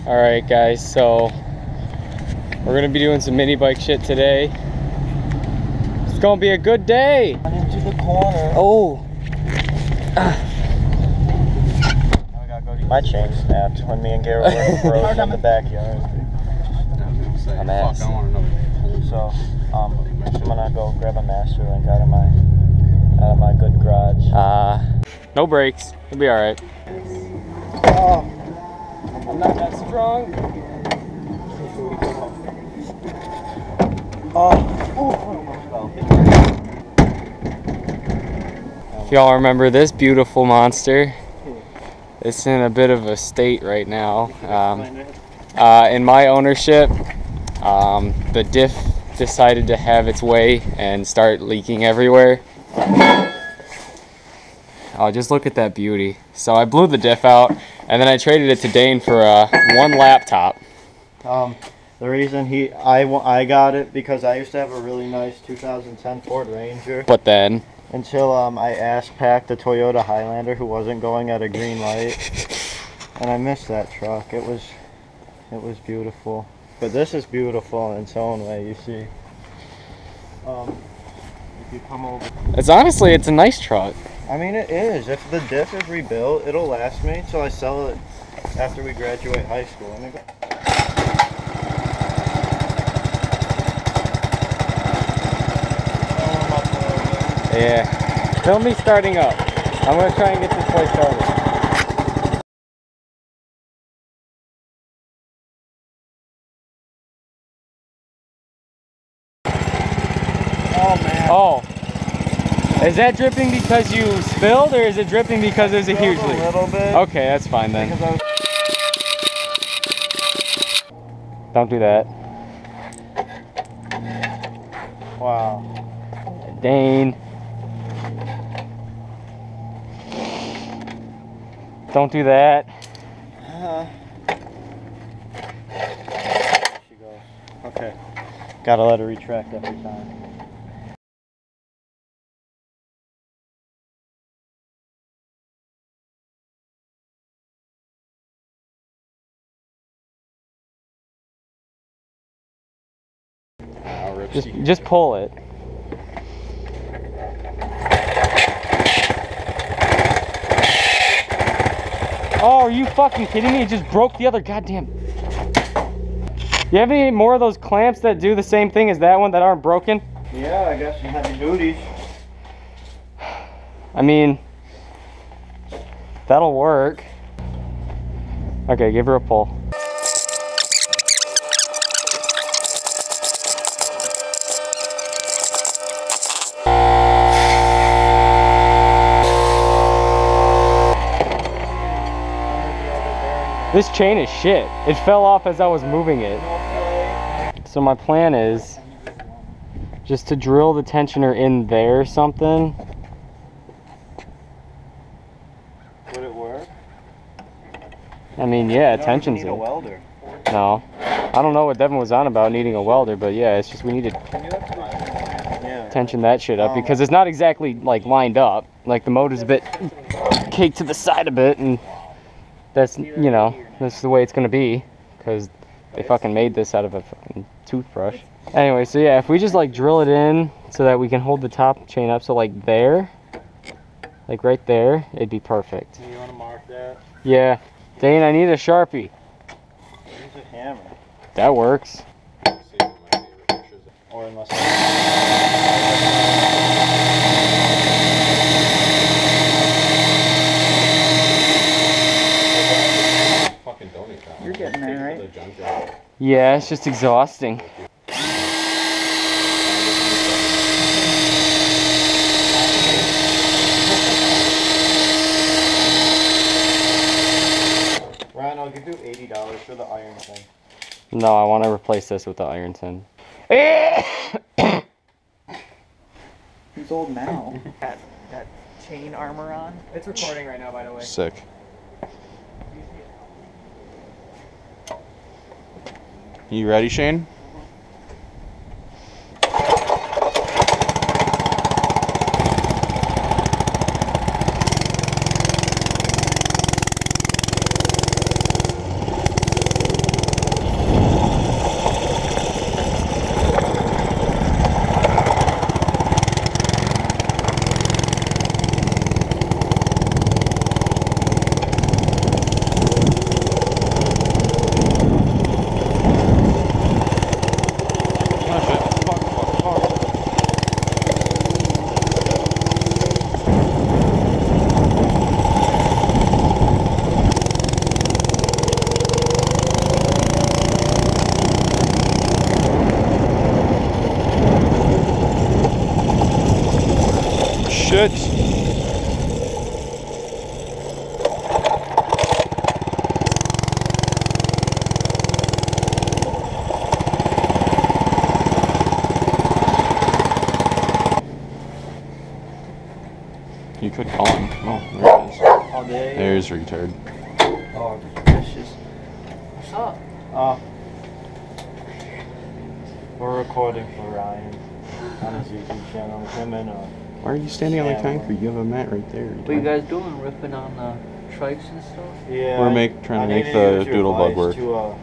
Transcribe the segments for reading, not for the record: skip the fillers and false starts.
Alright guys, so we're gonna be doing some mini bike shit today. It's gonna be a good day! Into the corner. Oh! Now we gotta go to my chain snapped when me and Garrett were frozen in the backyard. I'm ass. So, I'm gonna go grab a master link out of my good garage. No brakes. It'll be alright. Oh, I'm not that strong. If y'all remember this beautiful monster, it's in a bit of a state right now. In my ownership, the diff decided to have its way and start leaking everywhere. Oh, just look at that beauty. So I blew the diff out, and then I traded it to Dane for one laptop. The reason I got it because I used to have a really nice 2010 Ford Ranger. But then Until I asked Pack the Toyota Highlander who wasn't going at a green light, and I missed that truck. It was beautiful. But this is beautiful in its own way. You see, if you come over, it's a nice truck. I mean, it is. If the diff is rebuilt, it'll last me till I sell it after we graduate high school. Let me go. Yeah. Film me starting up. I'm gonna try and get this place started. Oh man. Oh. Is that dripping because you spilled, or is it dripping because there's a huge leak? A little bit. Okay, that's fine then. Don't do that. Wow. Dane. Don't do that. She goes. Okay. Gotta let her retract every time. Just pull it. Oh, are you fucking kidding me? It just broke the other goddamn. You have any more of those clamps that do the same thing as that one that aren't broken? Yeah, I got some heavy duties. I mean, that'll work. Okay, give her a pull. This chain is shit. It fell off as I was moving it. So my plan is just to drill the tensioner in there or something. Would it work? I mean, yeah, tension's it. A welder. No. I don't know what Devin was on about needing a welder, but yeah, it's just we need to tension that shit up because it's not exactly like lined up. Like the motor's a bit caked to the side a bit, and that's, you know, that's the way it's gonna be because they fucking made this out of a fucking toothbrush. Anyway, so yeah, if we just like drill it in so that we can hold the top chain up, so like there, like right there, it'd be perfect. You want to mark that? Yeah. Dane, I need a Sharpie. Use a hammer. That works. Or unless you're getting there, right? Yeah, it's just exhausting. Ryan, I'll give you $80 for the iron thing. No, I want to replace this with the iron tin. He's old now. that chain armor on. It's recording right now, by the way. Sick. You ready, Shane? Good calling. Oh, there it is. All day. There's retard. Oh, vicious. What's up? We're recording for Ryan on his YouTube channel. Him and Why are you standing on the Yeah, concrete? You have a mat right there. What you guys doing? Ripping on the trikes and stuff? yeah. We're trying to make the Doodle Bug work. To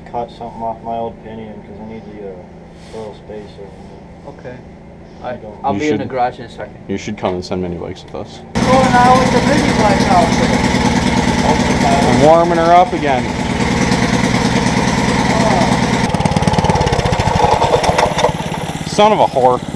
cut something off my old pinion because I need the little spacer. Okay. don't- I'll You be in the should- garage in a second. You should come and send mini bikes with us. Oh, now it's a mini bike outfit. I'm warming her up again. Son of a whore.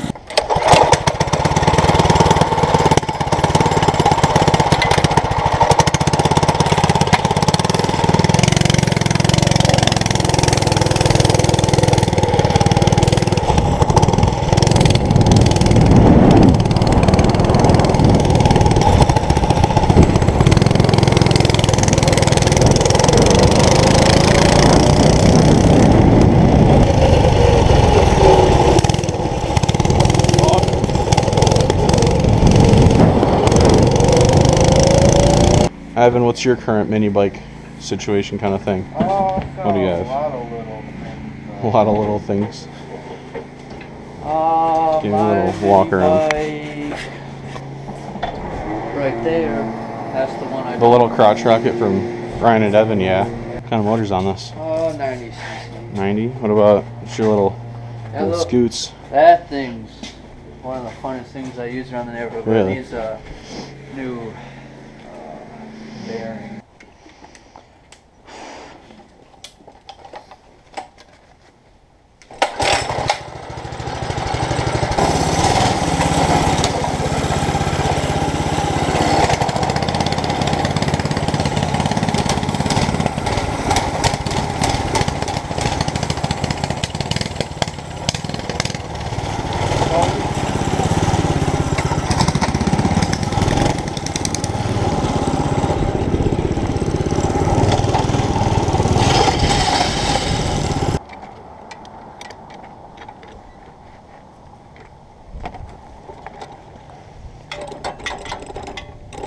Evan, what's your current mini bike situation kind of thing? What do you have? A lot of little things. Give me a little walk around. Right there. That's the one I. The little crotch rocket from Ryan and Evan, yeah. What kind of motor's on this? 90 cc. 90? What about your little look, scoots? That thing's one of the funnest things I use around the neighborhood. But Really? it needs a new bearing.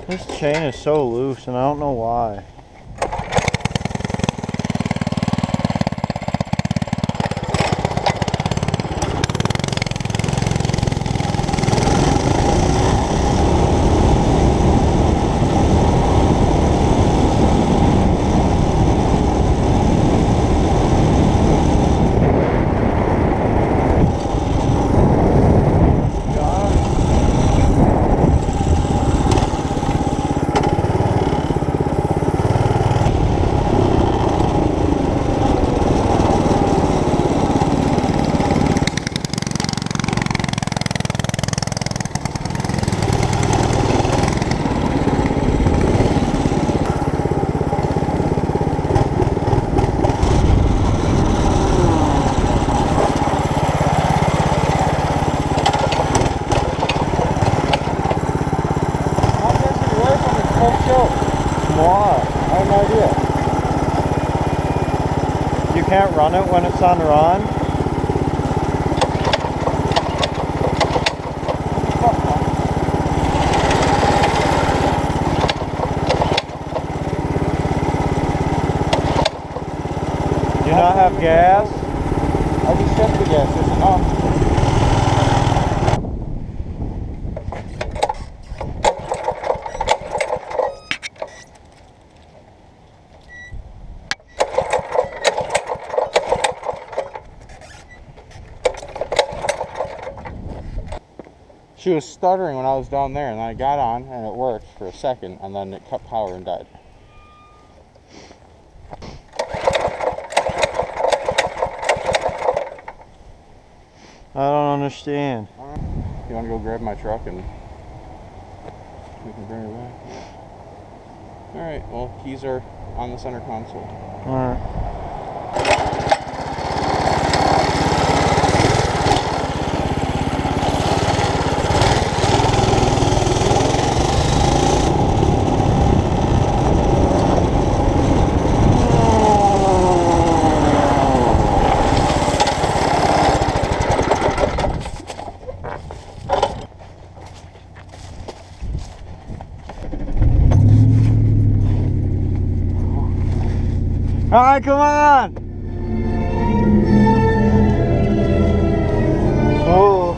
This chain is so loose and I don't know why. I have no idea. You can't run it when it's on run? Do you not have gas? I just checked the gas, there's enough. She was stuttering when I was down there, and then I got on, and it worked for a second, and then it cut power and died. I don't understand. You want to go grab my truck and we can bring her back? Yeah. Alright, well, keys are on the center console. Alright. Alright, come on! Oh.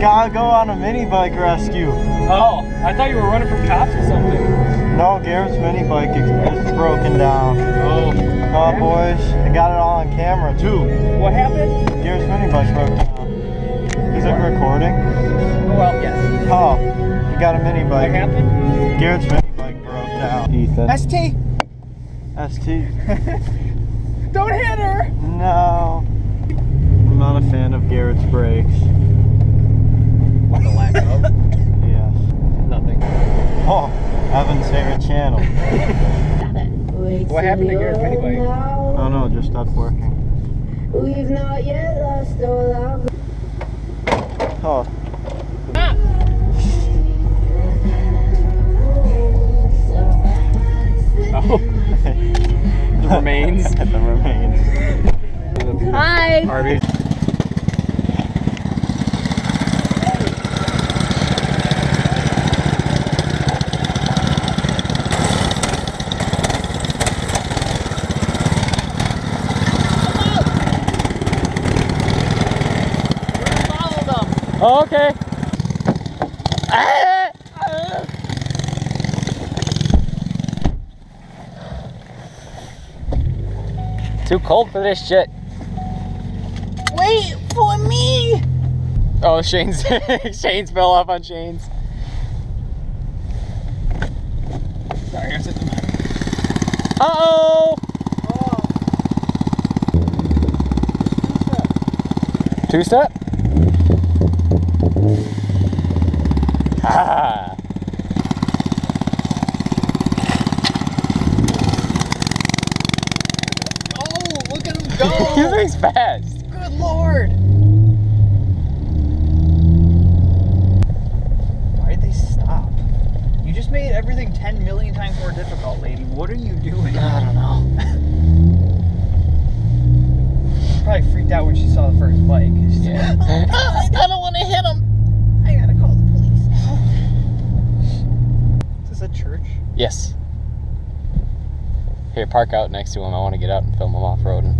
Gotta go on a mini bike rescue. Oh, I thought you were running from cops or something. No, Garrett's mini bike is broken down. Oh. Oh, boys, I got it all on camera too. What happened? Garrett's mini bike broke down. Is it recording? Well, yes. Oh, you got a mini bike. What happened? Garrett's mini bike broke down. Ethan. ST. ST. Don't hit her. No. I'm not a fan of Garrett's brakes. What the lack of? Yes. Nothing. Oh, Evan's favorite channel. What happened to Garrett's mini bike? Oh no, it just stopped working. We've not yet lost all our. Oh. Oh. The remains. The remains. Hi. Harvey. Oh, okay. Too cold for this shit. Wait for me. Oh, Shane's Shane's fell off on Shane's. Sorry, I said. Uh-oh! Two-step? Ah! Look at him go! This thing's fast. Good lord! Why did they stop? You just made everything 10 million times more difficult, lady. What are you doing? I don't know. Probably freaked out when she saw the first bike. She's Yeah. like, I don't want to hit him. I gotta call the police. Is this a church? Yes. Here, park out next to him. I want to get out and film him off-roading.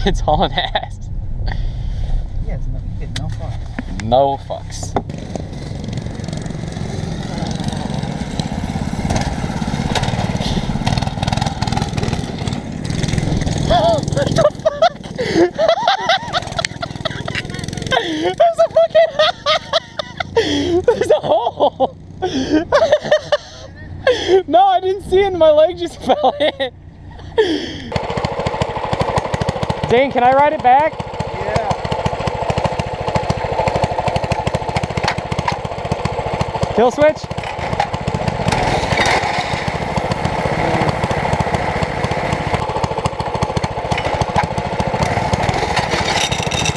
Kid's hauling ass. Yeah, it's no, you get no fucks. No fucks. What the fuck? There's a fucking... There's a hole. No, I didn't see it and my leg just fell in. Dane, can I ride it back? Yeah. Kill switch?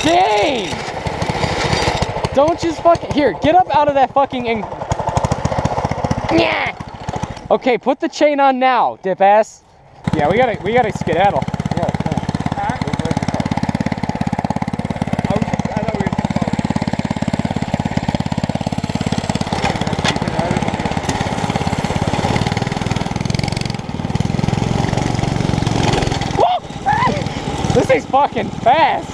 Dang! Don't just fucking... Here, get up out of that fucking... Yeah. Okay, put the chain on now, dip ass. Yeah, we gotta skedaddle. Yeah, This thing's fucking fast.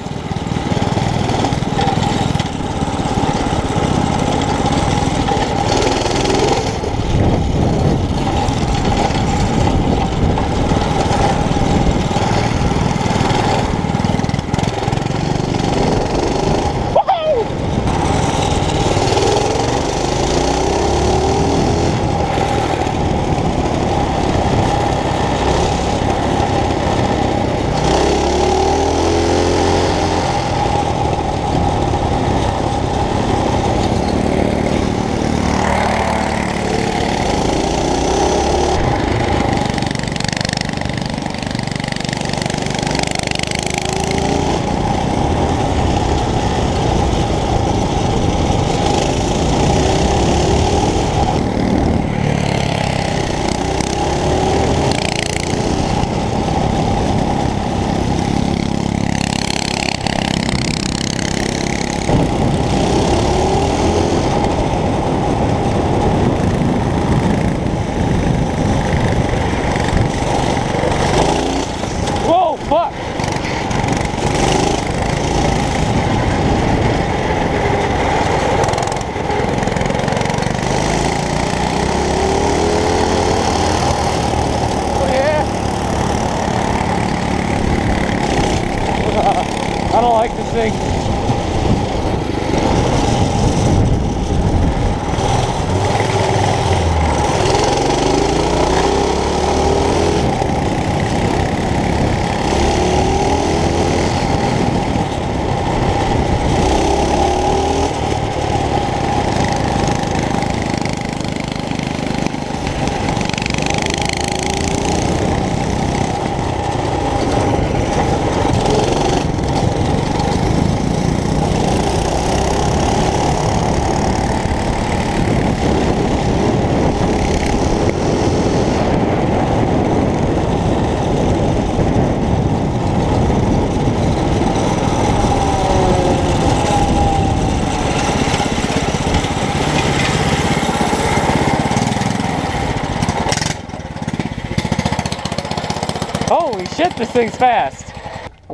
this thing's fast.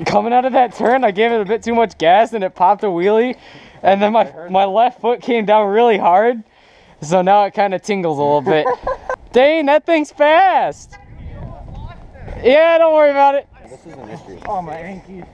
Coming out of that turn, I gave it a bit too much gas and it popped a wheelie. And then my left foot came down really hard. So now it kind of tingles a little bit. Dang, that thing's fast. Yeah, don't worry about it. This is an issue. Oh, my ankle.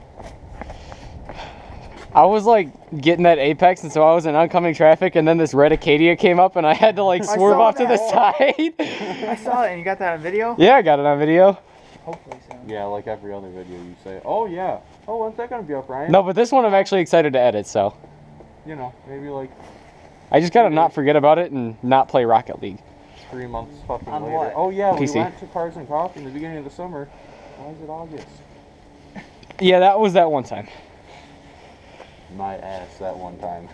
I was like getting that apex, and so I was in oncoming traffic, and then this red Acadia came up, and I had to like swerve off to the side. I saw it, and you got that on video? Yeah, I got it on video. Hopefully soon. Yeah, like every other video you say, oh yeah, oh when's that gonna be up, Ryan? No, but this one I'm actually excited to edit, so. You know, maybe like I just gotta not forget about it and not play Rocket League. 3 months fucking On later. what? Oh yeah, PC. we went to Cars and Coffee in the beginning of the summer. Why is it August? Yeah, that was that one time. My ass that one time.